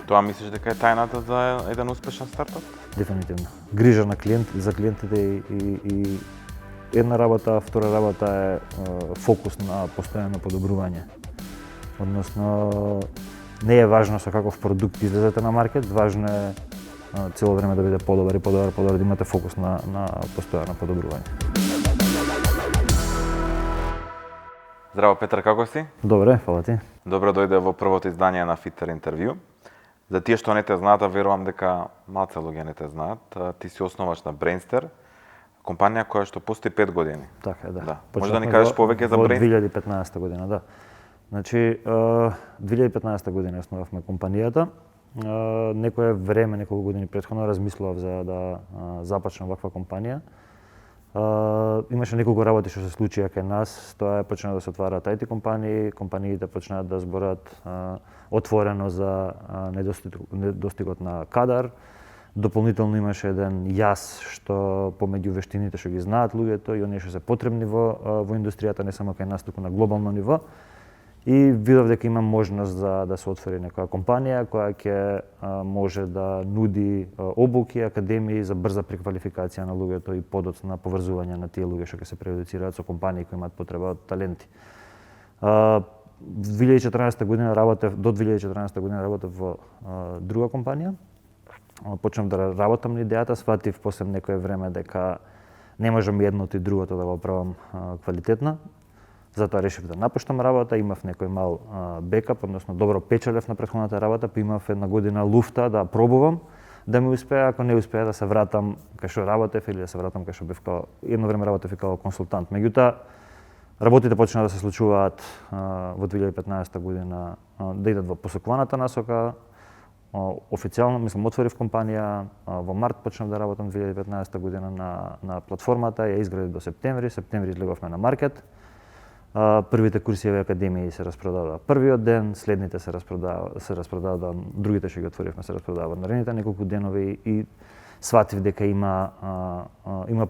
Тоа мислиш дека е тајната за еден успешен стартап? Дефинитивно. Грижа на за клиентите и една работа, втора работа е фокус на постојано подобрување. Односно, не е важно со каков продукт излезете на маркет, важно е цело време да биде подобар и подобар, да имате фокус на постојано подобрување. Здраво Петар, како си? Добре, фала ти. Добро дојде во првото издание на Fitter интервју. За тие што не те знаат, а верувам дека малце луѓе не те знаат, ти си основач на Brainster, компанија која што постои 5 години. Така е, да. Може да ни кажеш повеќе за Brainster? Во 2015 година, да. Значи, 2015 година основавме компанијата. Некое време, неколку години претходно размислував за да започнам ваква компанија. Имаше неколку работи што се случија кај нас, тоа е почна да се отвараат IT компании, компаниите почнаа да зборат отворено за недостигот на кадар. Дополнително имаше еден јас што помеѓу вештините што ги знаат луѓето и оние што се потребни во индустријата, не само кај нас, туку на глобално ниво. И видов дека има можност да се отвори некоја компанија која ќе може да нуди обуки, академии за брза преквалификација на луѓето и подоцна поврзување на тие луѓе што ќе се преедуцираат со компании кои имаат потреба од таленти. 2014 година до 2014 година работев во друга компанија. Почнав да работам на идејата, сватив после некое време дека не можам едното и другото да го правам квалитетно. Затоа решив да напуштам работа, имав некој мал бекап, односно добро печелев на претходната работа, па имав една година луфта да пробувам, да ми успее, ако не успее да се вратам кај што работев или да се вратам кај што бев едно време работев и како консултант. Меѓутоа, работите почнаа да се случуваат во 2015 година да идат во посакуваната насока. Официјално, мислам, отворив компанија, во март почнав да работам 2015 година на платформата, ја изградив до септември излеговме на маркет. Првите курсиви академии се распродава првиот ден, следните се распродава, другите што ги отворивме се распродава наредните неколку денови и сватив дека има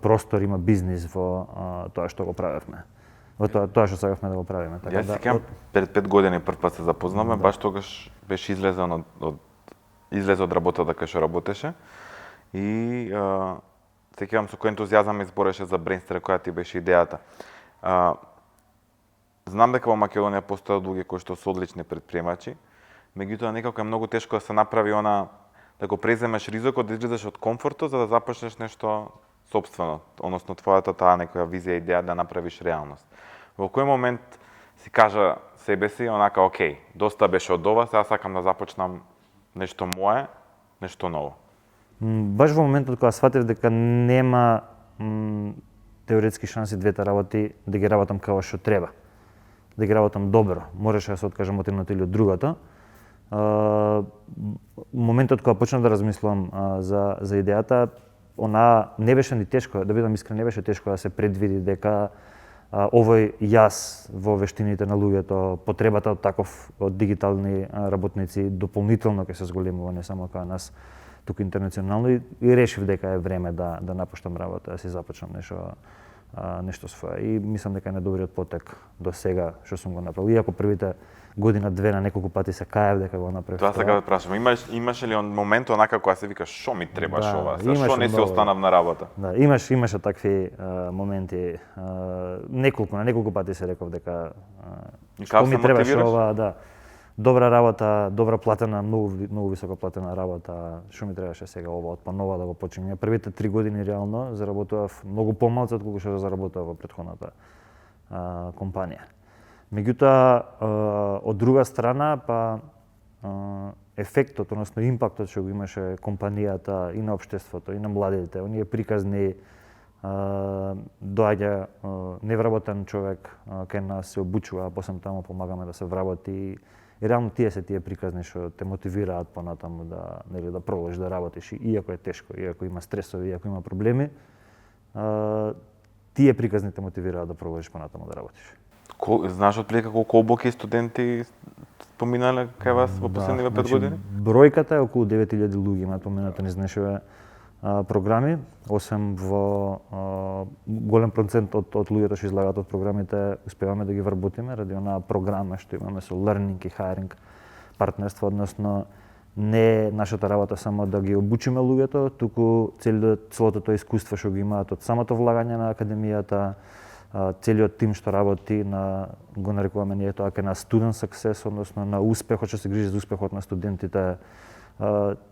простор, има бизнис во тоа што го правевме. Во тоа што сакавме да го правиме. Така да. Јас сеќавам пред 5 години прв пат се запознавме, баш тогаш беше излезе од работата кај што работеше и сеќавам со кој ентузијазам избореше за Brainster, која ти беше идејата. Знам дека во Македонија постојат луѓе кои што се одлични предприемачи, меѓутоа некако е многу тешко да се направи да го преземеш ризикот, да излезеш од комфортот за да започнеш нешто сопствено, односно твојата таа некоја визија, идеја да направиш реалност. Во кој момент си кажа себе си онака, окей, доста беше од ова, сега сакам да започнам нешто мое, нешто ново? Баш во моментот кога сватив дека нема теоретски шанси двете работи да ги работам како што треба, да ги работам добро, можеше да се откажам од едното или од другото. Моментот кога почнав да размислувам за идејата, она не беше ни тешко, да бидам искрен, не беше тешко да се предвиди дека овој јас во вештините на луѓето, потребата од од дигитални работници дополнително ќе се зголемува не само кај нас, туку интернационално и решив дека е време да напуштам работа, да си започнам нешто свое. И мислам дека е најдобриот потек до сега што сум го направил. Иако првите година-две на неколку пати се каев дека го направив. Тоа сега да прашам, имаше ли момент онака кога се викаш што ми требаш ова, што не си останав на работа? Да, имаше такви моменти. На неколку пати се реков дека што ми требаш ова, да. Добра работа, добра платена, многу високо платена работа, што ми требаше сега ова, од нова да го почнеме. Првите 3 години реално заработував многу помалку отколку што заработував во претходната компанија. Меѓутоа, од друга страна, ефектот, односно импактот што го имаше компанијата и на општеството, и на младите, оние приказни, доаѓа невработен човек кај нас, се обучува, после таму помагаме да се вработи. И реално тие приказни што те мотивираат понатаму да продолжиш да работиш, иако е тешко, иако има стресови, иако има проблеми, тие приказни те мотивираат да продолжиш понатаму да работиш. Знаеш отприлика колку обуки студенти поминале кај вас во последниве 5 години? Бројката е околу 9000 луѓе имаат поминато низ нашите програми, освен во голем процент од луѓето што излагаат од програмите успеваме да ги вработиме ради онаа програма што имаме со learning и hiring партнерство, односно не е нашата работа само да ги обучиме луѓето, туку целото тоа искуство што го имаат од самото влагање на академијата, целиот тим што работи на, го нарекуваме ние тоа на student success, односно на успехот, што се грижи за успехот на студентите,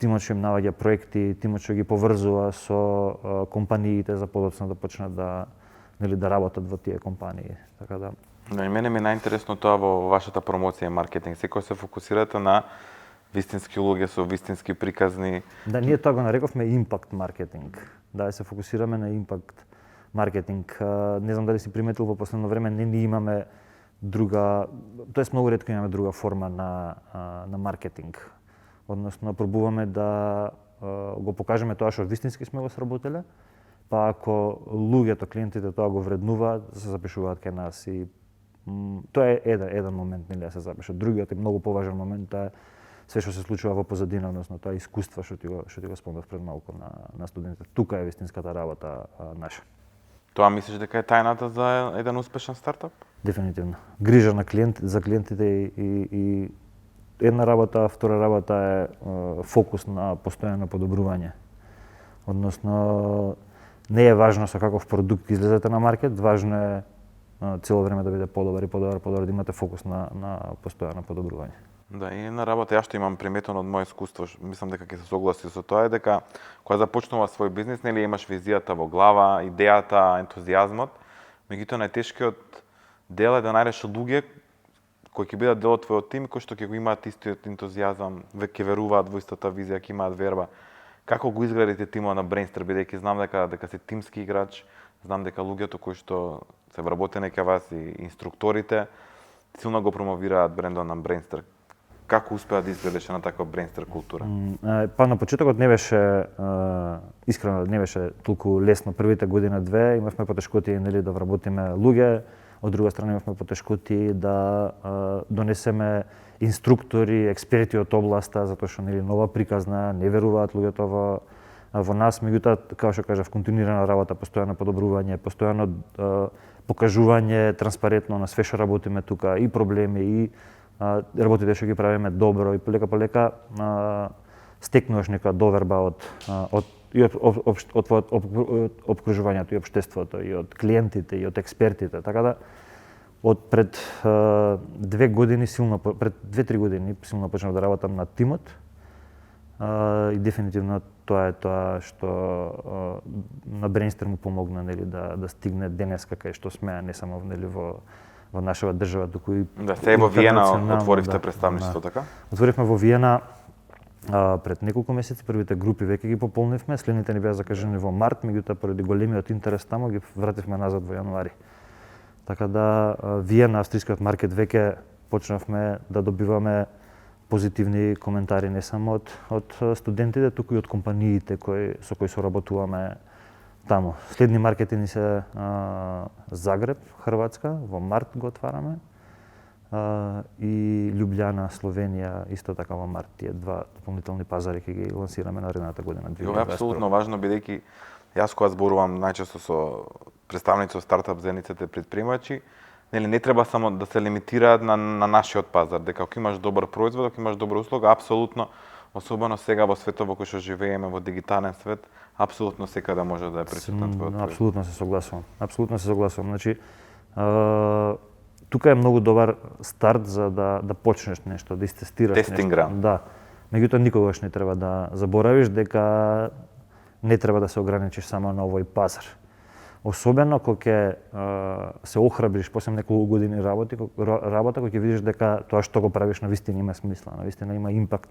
тимот што им наоѓа проекти, тимот што ги поврзува со компаниите за подоцна да почнат да работат во тие компании. Така да. Да, и мене ми е најинтересно тоа во вашата промоција и маркетинг. Секој се фокусирате на вистински луѓе со вистински приказни. Да, ние тоа го нарековме импакт маркетинг. Да се фокусираме на импакт маркетинг. Не знам дали си приметил во последно време, не ни имаме друга, тоест многу ретко имаме друга форма на маркетинг. Односно, пробуваме да го покажеме тоа што вистински сме го сработеле, па ако луѓето, клиентите тоа го вреднуваат, се запишуваат кај нас и тоа е еден момент да се запишат. Другиот е многу поважен момент, тоа е све што се случува во позадина, односно тоа искуство што ти го спомнав пред малку на студентите. Тука е вистинската работа наша. Тоа мислиш дека е тајната за еден успешен стартап? Дефинитивно. Грижа на за клиентите и една работа, втора работа е фокус на постојано подобрување. Односно, не е важно со каков продукт излезете на маркет, важно е цело време да биде подобар и подобар, да имате фокус на постојано подобрување. Да, и една работа ја што имам приметено од моје искуство, мислам дека ќе се согласи со тоа, е дека кога започнува свој бизнес, нели имаш визијата во глава, идејата, ентузијазмот, меѓутоа најтешкиот дел е да најдеш луѓе кои ќе бидат дел од твојот тим, кои што ќе го имаат истиот ентузијазам, ќе веруваат во истата визија, ќе имаат верба. Како го изградите тимот на Brainster, бидејќи знам дека си тимски играч, знам дека луѓето кои што се вработени кај вас и инструкторите силно го промовираат брендот на Brainster. Како успеа да изградиш на таква Brainster култура? Па на почетокот не беше искрено не беше толку лесно. Првите година-две имавме потешкоти нели да вработиме луѓе, од друга страна имавме потешкоти да донесеме инструктори, експерти од областа, затоа што нели нова приказна, не веруваат луѓето во нас, меѓутоа како што кажав, континуирана работа, постојано подобрување, постојано покажување транспарентно на све што работиме тука, и проблеми, и работите што ги правиме добро, и полека стекнуваш нека доверба од опкружувањето и општеството, и од клиентите, и од експертите. Така да пред 2 години пред 2-3 години силно почнав да работам на тимот и дефинитивно тоа е тоа што на Brainster му помогна нели да стигне денеска кај што сме, а не само нели во нашава држава, туку и да се во Виена отворивте представништво, така? Отворивме во Виена пред неколку месеци, првите групи веќе ги пополнивме, следните ни беа закажани во март, меѓутоа поради големиот интерес таму ги вративме назад во јануари. Така да Виена, австрискиот маркет, веќе почнавме да добиваме позитивни коментари не само од студентите, туку и од компаниите со кои соработуваме таму. Следни маркети ни се Загреб, Хрватска, во март го отвараме, и Љубљана, Словенија, исто така во март. Тие два дополнителни пазари ќе ги лансираме наредната година. Ова е апсолутно важно, бидејќи јас кога зборувам најчесто со представници од стартап заедниците предприемачи, нели не треба само да се лимитираат на нашиот пазар, дека ако имаш добар производ, ако имаш добра услуга, апсолутно, особено сега во светот во кој што живееме, во дигитален свет, апсолутно секаде може да е присутен твојот производ. Апсолутно се согласувам. Апсолутно се согласувам. Значи, тука е многу добар старт за да почнеш нешто, да истестираш нешто. Тестинг граунд. Да. Меѓутоа никогаш не треба да заборавиш дека не треба да се ограничиш само на овој пазар. Особено кога ќе се охрабриш после неколку години работа, кога ќе видиш дека тоа што го правиш навистина има смисла, навистина има импакт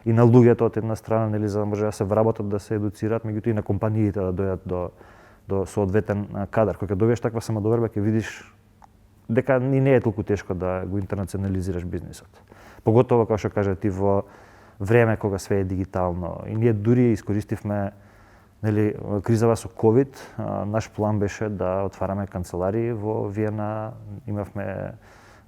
и на луѓето од една страна, нели, за да може да се вработат, да се едуцираат, меѓутоа и на компаниите да дојдат до соодветен кадар. Кога ќе добиеш таква самодоверба, ќе видиш дека не е толку тешко да го интернационализираш бизнисот. Поготово, како што кажа ти, во време кога све е дигитално. И ние дури искористивме кризава со ковид, наш план беше да отвараме канцеларии во Виена. Имавме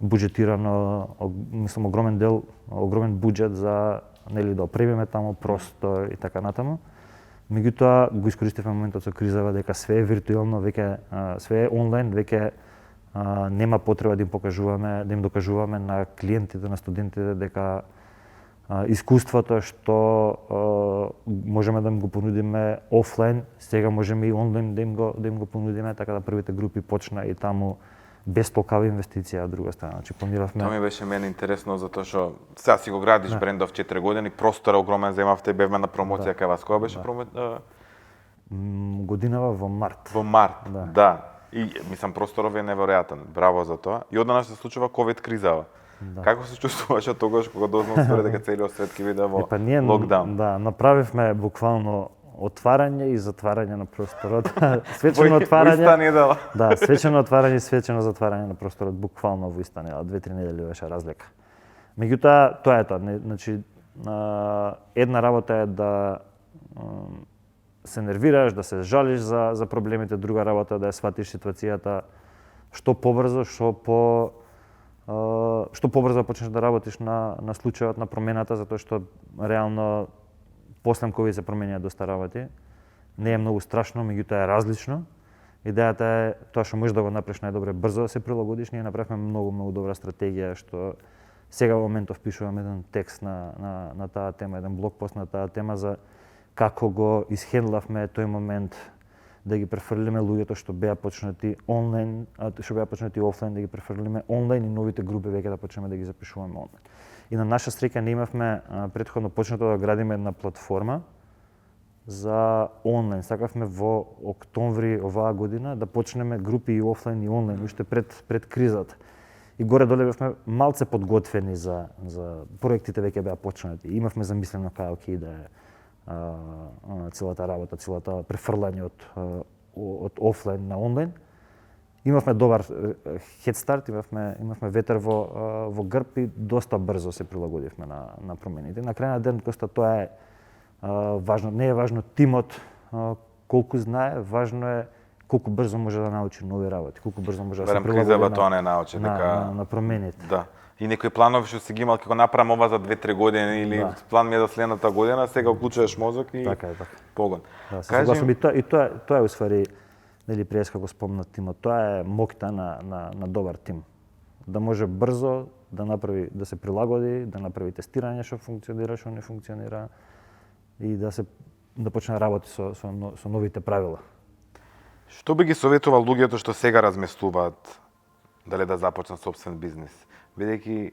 буџетирано, мислам, огромен буџет за да опремиме таму простор и така натаму. Меѓутоа го искористивме моментот со кризава дека све е виртуелно, веќе све е онлайн, веќе нема потреба да им покажуваме, да им докажуваме на клиентите, на студентите дека искуството што можеме да им го понудиме офлайн, сега можеме и онлайн да им го понудиме, така да првите групи почна и таму без толкава инвестиција од друга страна. Значи планиравме. Тоа ми беше мене интересно затоа што сега си го градиш брендов 4 години, простор огромен земавте, бевме на промоција кај вас. Кога беше Годинава во март. Во март, да. И мислам просторов е неверојатен. Браво за тоа. И одненаш се случува ковид кризава. Да. Како се чувствуваше тогаш кога дознав дека целиот свет ќе биде во локдаун? Да, направивме буквално отварање и затварање на просторот. Свечено отварање. Да, свечено отварање и свечено затварање на просторот буквално во иста недела, 2-3 недели беше разлика. Меѓутоа, тоа е тоа. Значи, една работа е да се нервираш, да се жалиш за проблемите, друга работа да ја сватиш ситуацијата што побрзо, што побрзо почнеш да работиш на случајот на промената, затоа што реално после ковид се променија доста работи. Не е многу страшно, меѓутоа е различно. Идејата е тоа што можеш да го направиш најдобре брзо да се прилагодиш. Ние направивме многу добра стратегија што сега во моментов пишувам еден текст на таа тема, еден блог пост на таа тема за како го исхендлавме тој момент да ги префрлиме луѓето што беа почнати онлайн, што беа почнати офлайн, да ги префрлиме онлайн и новите групи веќе да почнеме да ги запишуваме онлайн. И на наша среќа не имавме претходно почнато да градиме една платформа за онлайн. Сакавме во октомври оваа година да почнеме групи и офлайн и онлайн уште пред кризата. И горе-доле бевме малце подготвени за проектите веќе беа почнати. Имавме замислено како ќе иде целата работа, целата префрлање од офлайн на онлайн. Имавме добар хедстарт, имавме ветер во грб и доста брзо се прилагодивме на промените. На крај на ден, коста тоа е важно, не е важно тимот колку знае, важно е колку брзо може да научи нови работи, колку брзо може да се прилагоди на промените. Да. И некои планови што си ги имал како направам ова за 2-3 години или план ми е за следната година, сега уклучуваш мозок и така. погон. Да, согласувам и тоа е усвари нели преска како спомна тимот, тоа е моќта на добар тим. Да може брзо да направи, да се прилагоди, да направи тестирање што функционира, што не функционира и да почне да работи со новите правила. Што би ги советувал луѓето што сега размислуваат дали да започнат собствен бизнис? Бидејќи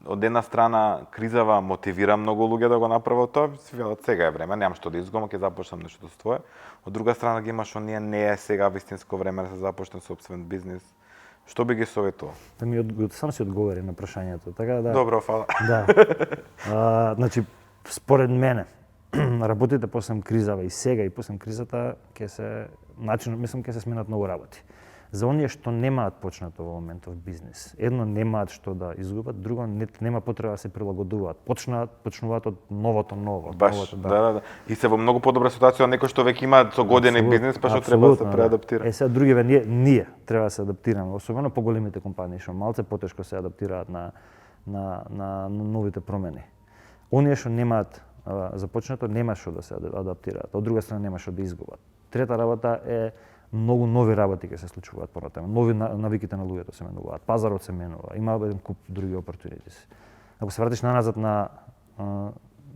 од една страна кризава мотивира многу луѓе да го направат тоа, си велат сега е време, немам што да изгубам, ќе започнам нешто свое. Од друга страна ги имаш оние не е сега вистинско време да се започне собствен бизнис. Што би ги советувал? Да сам си одговори на прашањето, така да. Добро, фала. Да. Значи според мене работите после кризава и сега и после кризата ќе се сменат многу работи. За оние што немаат почнато во моментов бизнис, едно немаат што да изгубат, друго нема потреба да се прилагодуваат. Почнуваат од новото ново. Баш, да. И се во многу подобра ситуација од некој што веќе има со години бизнис, па што треба да се преадаптира. Сега другиве ние треба да се адаптираме, особено поголемите компании што малце потешко се адаптираат на новите промени. Оние што немаат започнато нема што да се адаптираат, од друга страна нема што да изгубат. Трета работа е многу нови работи ќе се случуваат понатаму. Нови навиките на луѓето се менуваат, пазарот се менува, има еден куп други опортунитети. Ако се вратиш наназад на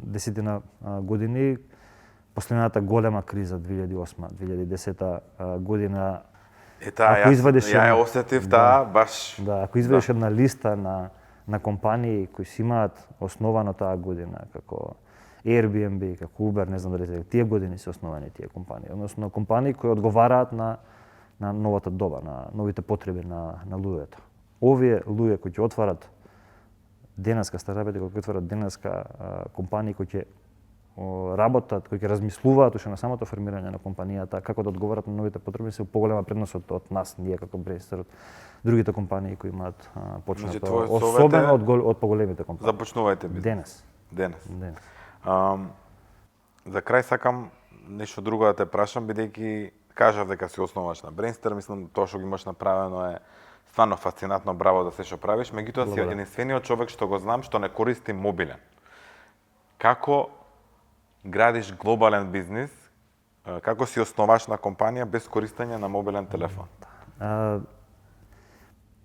десетина години, последната голема криза 2008-2010 година, ако извадиш ја осетив таа баш. Да, ако извадиш една листа на компании кои си имаат основано таа година како Airbnb, како Uber, не знам дали тие години се основани тие компании, односно компании кои одговараат на новата доба, на новите потреби на луѓето. Овие луѓе кои ќе отварат денеска стартапите, кои ќе отварат денеска компании кои ќе работат, кои ќе размислуваат уште на самото формирање на компанијата, како да одговорат на новите потреби, се поголема предност од нас, ние како Brainstar, другите компании кои имаат почнато, особено од поголемите компании. Започнувајте бизнес. Денес. За крај сакам нешто друго да те прашам, бидејќи кажав дека си основач на Brainstar, мислам тоа што ги имаш направено е стварно фасцинатно, браво за се што правиш, меѓутоа си единствениот човек што го знам што не користи мобилен. Како градиш глобален бизнис како си основаш на компанија без користење на мобилен телефон?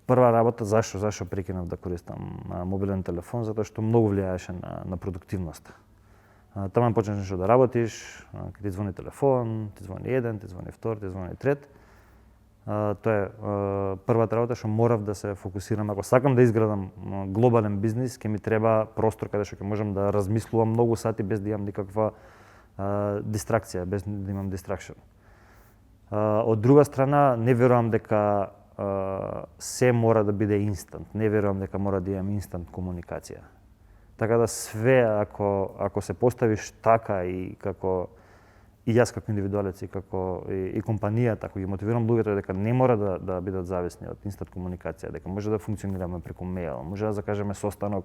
Прва работа, зашо прекинав да користам мобилен телефон, затоа што многу влијаеше на продуктивноста. Таман почнеш да работиш, кога ти звони телефон, ти звони еден, ти звони втор, ти звони трет. Тоа е првата работа што морав да се фокусирам. Ако сакам да изградам глобален бизнис, ќе ми треба простор каде што ќе можам да размислувам многу сати без да имам никаква дистракција, без да имам дистракшн. Од друга страна, не верувам дека се мора да биде инстант. Не верувам дека мора да имам инстант комуникација. Така да све, ако се поставиш така и како и јас како индивидуалец и како и компанијата, ако ги мотивирам луѓето дека не мора да бидат зависни од инстант комуникација, дека може да функционираме преку мејл, може да закажеме состанок,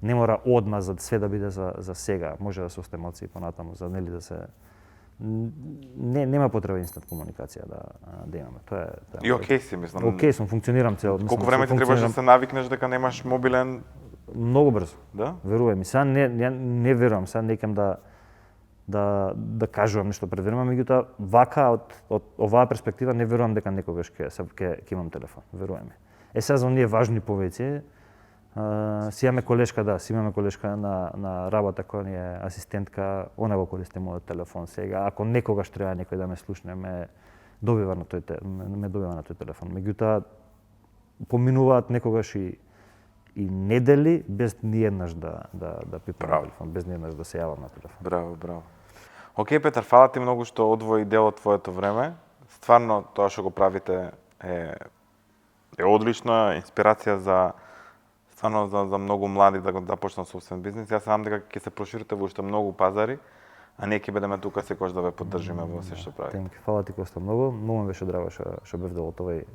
не мора одма за све да биде за сега, може да се остане малку и понатаму, за нели да се нема потреба инстант комуникација да имаме. Тоа е. И окей си, мислам. Окей сум, функционирам цел. Колку време ти требаше да се навикнеш дека немаш мобилен? Многу брзо. Да? Верувај ми. Сега не верувам, сега не кем да кажувам нешто пред време, меѓутоа вака од оваа перспектива не верувам дека некогаш ќе имам телефон. Верувај ми. Сега за оние важни повеќе, си имаме колешка на работа која ни е асистентка, она го користи мојот телефон сега. Ако некогаш треба некој да ме слушне, ме добива на тој телефон. Меѓутоа поминуваат некогаш и недели без ниеднаш да пипам телефон, без ниеднаш да се јавам на телефон. Браво. Океј, Петар, фала ти многу што одвои дел од твоето време. Стварно, тоа што го правите е одлична инспирација за многу млади да го започнат собствен бизнис. Јас се надам дека ќе се проширите во уште многу пазари, а ние ќе бидеме тука секогаш да ве поддржиме во се што правите. Фала ти, Коста, многу. Многу ми беше драго што бев дел од овој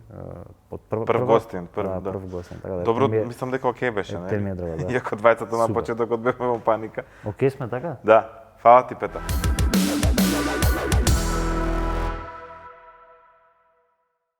прв гостин. Прв гостин. Така да. Добро, мислам дека окей беше, не? Те ми е драго, да. Иако двајцата на почетокот бевме во паника. Окей сме така? Да. Фала ти, Петар.